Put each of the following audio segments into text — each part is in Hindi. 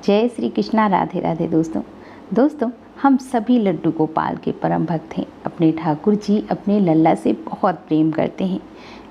जय श्री कृष्णा, राधे राधे। दोस्तों हम सभी लड्डू गोपाल के परम भक्त हैं। अपने ठाकुर जी अपने लल्ला से बहुत प्रेम करते हैं,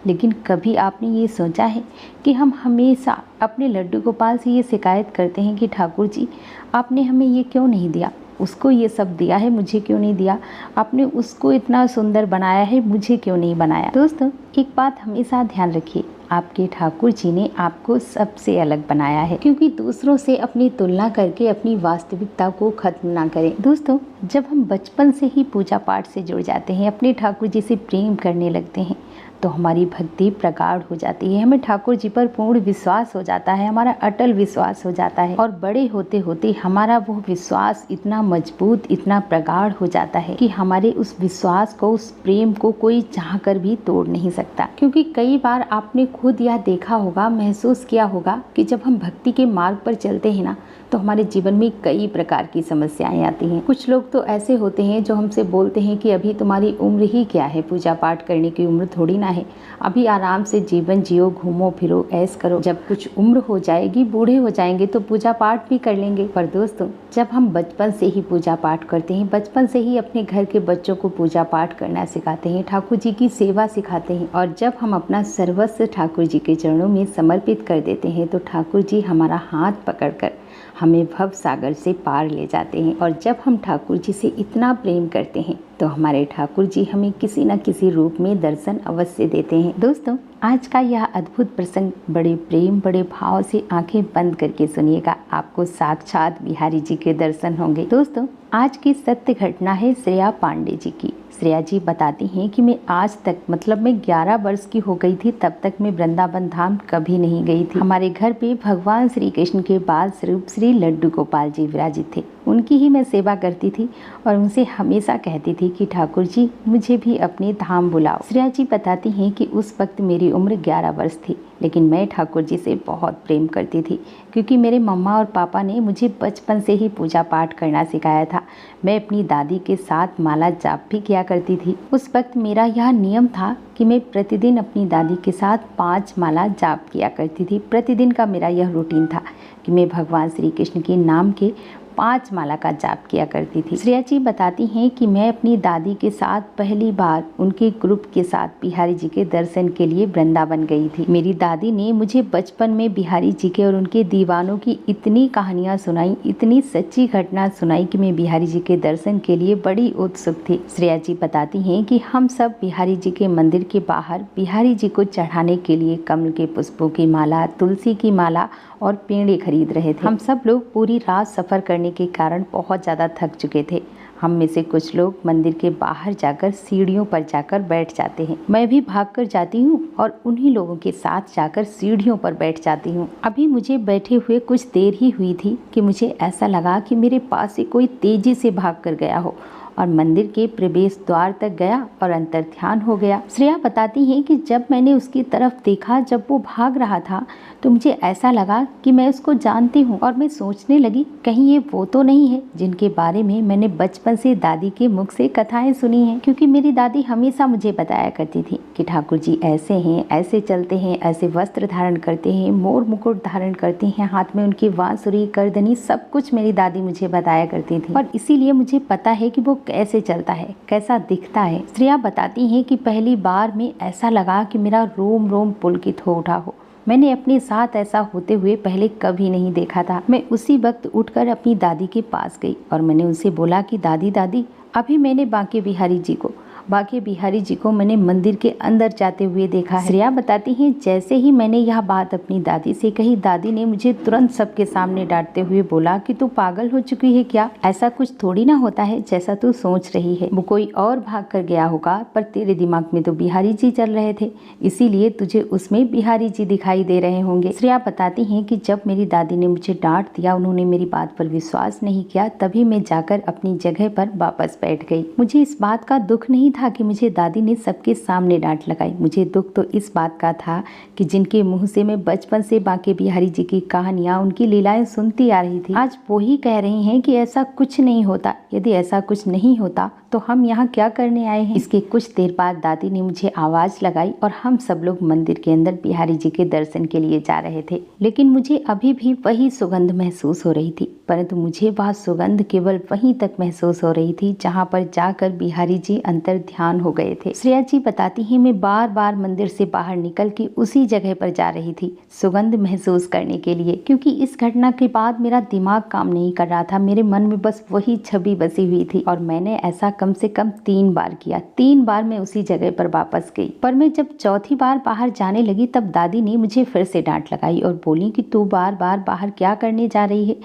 लेकिन कभी आपने ये सोचा है कि हम हमेशा अपने लड्डू गोपाल से ये शिकायत करते हैं कि ठाकुर जी आपने हमें ये क्यों नहीं दिया, उसको ये सब दिया है, मुझे क्यों नहीं दिया, आपने उसको इतना सुंदर बनाया है, मुझे क्यों नहीं बनाया। दोस्तों एक बात हमेशा ध्यान रखिए, आपके ठाकुर जी ने आपको सबसे अलग बनाया है, क्योंकि दूसरों से अपनी तुलना करके अपनी वास्तविकता को खत्म ना करें। दोस्तों जब हम बचपन से ही पूजा पाठ से जुड़ जाते हैं, अपने ठाकुर जी से प्रेम करने लगते हैं, तो हमारी भक्ति प्रगाढ़ हो जाती है, हमें ठाकुर जी पर पूर्ण विश्वास हो जाता है, हमारा अटल विश्वास हो जाता है और बड़े होते होते हमारा वो विश्वास इतना मजबूत, इतना प्रगाढ़ हो जाता है कि हमारे उस विश्वास को, उस प्रेम को कोई चाह कर भी तोड़ नहीं सकता। क्योंकि कई बार आपने खुद यह देखा होगा, महसूस किया होगा कि जब हम भक्ति के मार्ग पर चलते हैं ना, तो हमारे जीवन में कई प्रकार की समस्याएं आती हैं। कुछ लोग तो ऐसे होते हैं जो हमसे बोलते हैं कि अभी तुम्हारी उम्र ही क्या है, पूजा पाठ करने की उम्र थोड़ी ना है, अभी आराम से जीवन जियो, घूमो फिरो, ऐश करो, जब कुछ उम्र हो जाएगी, बूढ़े हो जाएंगे तो पूजा पाठ भी कर लेंगे। पर दोस्तों जब हम बचपन से ही पूजा पाठ करते हैं, बचपन से ही अपने घर के बच्चों को पूजा पाठ करना सिखाते हैं, ठाकुर जी की सेवा सिखाते हैं, और जब हम अपना सर्वस्व ठाकुर जी के चरणों में समर्पित कर देते हैं, तो ठाकुर जी हमारा हाथ पकड़कर हमें भव सागर से पार ले जाते हैं। और जब हम ठाकुर जी से इतना प्रेम करते हैं, तो हमारे ठाकुर जी हमें किसी न किसी रूप में दर्शन अवश्य देते हैं। दोस्तों आज का यह अद्भुत प्रसंग बड़े प्रेम, बड़े भाव से आंखें बंद करके सुनिएगा, आपको साक्षात बिहारी जी के दर्शन होंगे। दोस्तों आज की सत्य घटना है श्रेया पांडे जी की। श्रेया जी बताती हैं कि मैं आज तक, मतलब मैं 11 वर्ष की हो गई थी, तब तक मैं वृंदावन धाम कभी नहीं गई थी। हमारे घर पे भगवान श्री कृष्ण के बाल स्वरूप श्री लड्डू गोपाल जी विराजित थे, उनकी ही मैं सेवा करती थी और उनसे हमेशा कहती थी कि ठाकुर जी मुझे भी अपने धाम बुलाओ। श्रेया जी बताती हैं कि उस वक्त मेरी उम्र 11 वर्ष थी, लेकिन मैं ठाकुर जी से बहुत प्रेम करती थी, क्योंकि मेरे मम्मा और पापा ने मुझे बचपन से ही पूजा पाठ करना सिखाया था। मैं अपनी दादी के साथ माला जाप भी किया करती थी। उस वक्त मेरा यह नियम था कि मैं प्रतिदिन अपनी दादी के साथ 5 माला जाप किया करती थी। प्रतिदिन का मेरा यह रूटीन था कि मैं भगवान श्री कृष्ण के नाम के 5 माला का जाप किया करती थी। श्रेया जी बताती हैं कि मैं अपनी दादी के साथ पहली बार उनके ग्रुप के साथ बिहारी जी के दर्शन के लिए वृंदावन गई थी। मेरी दादी ने मुझे बचपन में बिहारी जी के और उनके दीवानों की इतनी कहानियां सुनाई, इतनी सच्ची घटना सुनाई कि मैं बिहारी जी के दर्शन के लिए बड़ी उत्सुक थी। श्रेया जी बताती हैं कि हम सब बिहारी जी के मंदिर के बाहर बिहारी जी को चढ़ाने के लिए कमल के पुष्पों की माला, तुलसी की माला और पेड़े खरीद रहे थे। हम सब लोग पूरी रात सफ़र करने के कारण बहुत ज़्यादा थक चुके थे। हम में से कुछ लोग मंदिर के बाहर जाकर सीढ़ियों पर जाकर बैठ जाते हैं। मैं भी भागकर जाती हूँ और उन्हीं लोगों के साथ जाकर सीढ़ियों पर बैठ जाती हूँ। अभी मुझे बैठे हुए कुछ देर ही हुई थी कि मुझे ऐसा लगा कि मेरे पास से कोई तेजी से भाग कर गया हो और मंदिर के प्रवेश द्वार तक गया और अंतर्ध्यान हो गया। श्रेया बताती हैं कि जब मैंने उसकी तरफ देखा, जब वो भाग रहा था, तो मुझे ऐसा लगा कि मैं उसको जानती हूँ और मैं सोचने लगी कहीं ये वो तो नहीं है जिनके बारे में मैंने बचपन से दादी के मुख से कथाएं सुनी हैं। क्योंकि मेरी दादी हमेशा मुझे बताया करती थी कि ठाकुर जी ऐसे हैं, ऐसे चलते हैं, ऐसे वस्त्र धारण करते हैं, मोर मुकुट धारण करते हैं, हाथ में उनकी बांसुरी, करदनी, सब कुछ मेरी दादी मुझे बताया करती थी और इसीलिए मुझे पता है कि वो कैसे चलता है, कैसा दिखता है। श्रेया बताती हैं कि पहली बार में ऐसा लगा कि मेरा रोम रोम पुलकित हो उठा हो। मैंने अपने साथ ऐसा होते हुए पहले कभी नहीं देखा था। मैं उसी वक्त उठकर अपनी दादी के पास गई और मैंने उनसे बोला कि दादी दादी, अभी मैंने बांके बिहारी जी को मैंने मंदिर के अंदर जाते हुए देखा है। श्रेया बताती हैं जैसे ही मैंने यह बात अपनी दादी से कही, दादी ने मुझे तुरंत सबके सामने डांटते हुए बोला कि तू पागल हो चुकी है क्या, ऐसा कुछ थोड़ी ना होता है जैसा तू सोच रही है, वो कोई और भाग कर गया होगा, पर तेरे दिमाग में तो बिहारी जी चल रहे थे, इसीलिए तुझे उसमें बिहारी जी दिखाई दे रहे होंगे। श्रेया बताती हैं कि जब मेरी दादी ने मुझे डांट दिया, उन्होंने मेरी बात पर विश्वास नहीं किया, तभी मैं जाकर अपनी जगह पर वापस बैठ गई। मुझे इस बात का दुख नहीं था कि मुझे दादी ने सबके सामने डांट लगाई, मुझे दुख तो इस बात का था कि जिनके मुंह से मैं बचपन से बांके बिहारी जी की कहानियां, उनकी लीलाएं सुनती आ रही थी, आज वो ही कह रही हैं कि ऐसा कुछ नहीं होता। यदि ऐसा कुछ नहीं होता तो तो हम यहाँ क्या करने आए हैं। इसके कुछ देर बाद दादी ने मुझे आवाज लगाई और हम सब लोग मंदिर के अंदर बिहारी जी के दर्शन के लिए जा रहे थे। लेकिन मुझे अभी भी वही सुगंध महसूस हो रही थी, परंतु मुझे वह सुगंध केवल वहीं तक महसूस हो रही थी जहाँ पर जाकर बिहारी जी अंतर ध्यान हो गए थे। श्रेया जी बताती हैं, मैं बार बार मंदिर से बाहर निकल के उसी जगह पर जा रही थी सुगंध महसूस करने के लिए, क्योंकि इस घटना के बाद मेरा दिमाग काम नहीं कर रहा था। मेरे मन में बस वही छवि बसी हुई थी और मैंने ऐसा कम से कम 3 बार किया। 3 बार मैं उसी जगह पर वापस गई, पर मैं जब चौथी बार बाहर जाने लगी तब दादी ने मुझे फिर से डांट लगाई और बोली कि तू बार बार बाहर क्या करने जा रही है।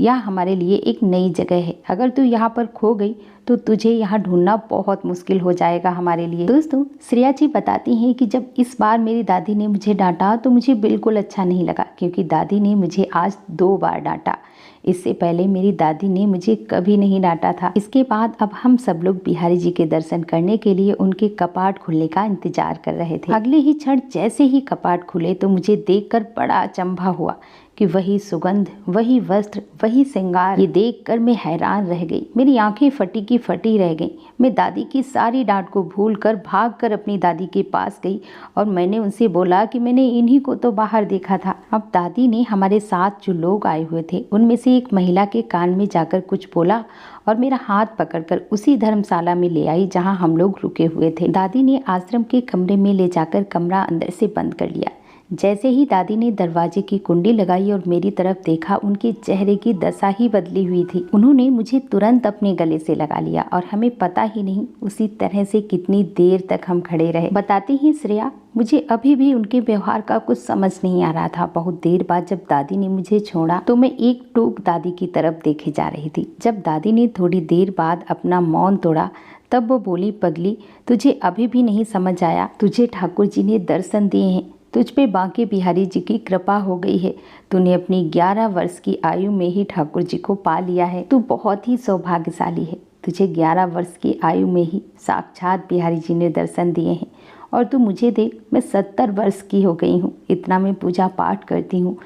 यह हमारे लिए एक नई जगह है, अगर तू यहाँ पर खो गई तो तुझे यहाँ ढूंढना बहुत मुश्किल हो जाएगा हमारे लिए। दोस्तों, श्रेया जी बताती हैं कि जब इस बार मेरी दादी ने मुझे डांटा तो मुझे बिल्कुल अच्छा नहीं लगा, क्योंकि दादी ने मुझे आज 2 बार डांटा। इससे पहले मेरी दादी ने मुझे कभी नहीं डांटा था। इसके बाद अब हम सब लोग बिहारी जी के दर्शन करने के लिए उनके कपाट खुलने का इंतजार कर रहे थे। अगले ही क्षण जैसे ही कपाट खुले तो मुझे देखकर बड़ा अचंभा हुआ कि वही सुगंध, वही वस्त्र, वही श्रृंगार, ये देखकर मैं हैरान रह गई। मेरी आंखें फटी की फटी रह गईं। मैं दादी की सारी डांट को भूलकर भागकर अपनी दादी के पास गई और मैंने उनसे बोला कि मैंने इन्हीं को तो बाहर देखा था। अब दादी ने हमारे साथ जो लोग आए हुए थे उनमें से एक महिला के कान में जाकर कुछ बोला और मेरा हाथ पकड़कर उसी धर्मशाला में ले आई जहाँ हम लोग रुके हुए थे। दादी ने आश्रम के कमरे में ले जाकर कमरा अंदर से बंद कर लिया। जैसे ही दादी ने दरवाजे की कुंडी लगाई और मेरी तरफ देखा, उनके चेहरे की दशा ही बदली हुई थी। उन्होंने मुझे तुरंत अपने गले से लगा लिया और हमें पता ही नहीं उसी तरह से कितनी देर तक हम खड़े रहे। बताती ही श्रेया, मुझे अभी भी उनके व्यवहार का कुछ समझ नहीं आ रहा था। बहुत देर बाद जब दादी ने मुझे छोड़ा तो मैं एक टूक दादी की तरफ देखे जा रही थी। जब दादी ने थोड़ी देर बाद अपना मौन तोड़ा तब वो बोली, पगली, तुझे अभी भी नहीं समझ आया? तुझे ठाकुर जी ने दर्शन दिए हैं, तुझ पे बांके बिहारी जी की कृपा हो गई है। तूने अपनी 11 वर्ष की आयु में ही ठाकुर जी को पा लिया है। तू बहुत ही सौभाग्यशाली है। तुझे 11 वर्ष की आयु में ही साक्षात बिहारी जी ने दर्शन दिए हैं। और तू मुझे देख, मैं 70 वर्ष की हो गई हूँ। इतना मैं पूजा पाठ करती हूँ,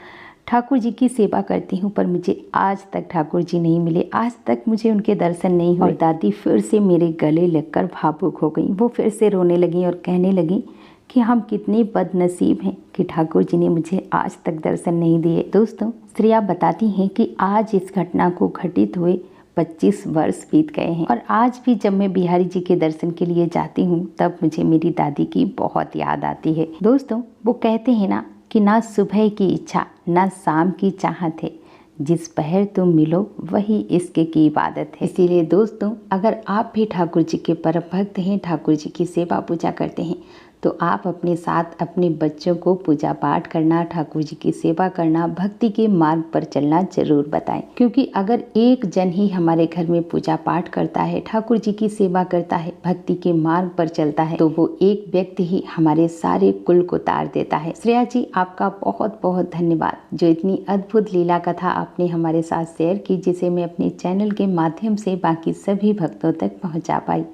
ठाकुर जी की सेवा करती हूँ, पर मुझे आज तक ठाकुर जी नहीं मिले। आज तक मुझे उनके दर्शन नहीं हुए। और दादी फिर से मेरे गले लगकर भावुक हो गई। वो फिर से रोने लगी और कहने लगी कि हम कितने बदनसीब हैं कि ठाकुर जी ने मुझे आज तक दर्शन नहीं दिए। दोस्तों, श्रेया बताती हैं कि आज इस घटना को घटित हुए 25 वर्ष बीत गए हैं और आज भी जब मैं बिहारी जी के दर्शन के लिए जाती हूँ तब मुझे मेरी दादी की बहुत याद आती है। दोस्तों, वो कहते हैं ना कि ना सुबह की इच्छा ना शाम की चाहत है, जिस पहर तुम मिलो वही इश्क की इबादत है। इसीलिए दोस्तों, अगर आप भी ठाकुर जी के परम भक्त हैं, ठाकुर जी की सेवा पूजा करते हैं, तो आप अपने साथ अपने बच्चों को पूजा पाठ करना, ठाकुर जी की सेवा करना, भक्ति के मार्ग पर चलना जरूर बताएं। क्योंकि अगर एक जन ही हमारे घर में पूजा पाठ करता है, ठाकुर जी की सेवा करता है, भक्ति के मार्ग पर चलता है, तो वो एक व्यक्ति ही हमारे सारे कुल को तार देता है। श्रेया जी, आपका बहुत बहुत धन्यवाद जो इतनी अद्भुत लीला कथा आपने हमारे साथ शेयर की, जिसे मैं अपने चैनल के माध्यम से बाकी सभी भक्तों तक पहुँचा पाई।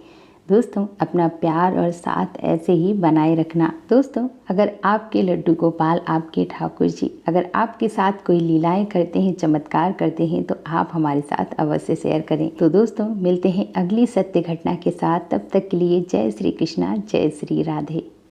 दोस्तों, अपना प्यार और साथ ऐसे ही बनाए रखना। दोस्तों, अगर आपके लड्डू गोपाल, आपके ठाकुर जी अगर आपके साथ कोई लीलाएं करते हैं, चमत्कार करते हैं, तो आप हमारे साथ अवश्य शेयर करें। तो दोस्तों, मिलते हैं अगली सत्य घटना के साथ। तब तक के लिए जय श्री कृष्णा, जय श्री राधे।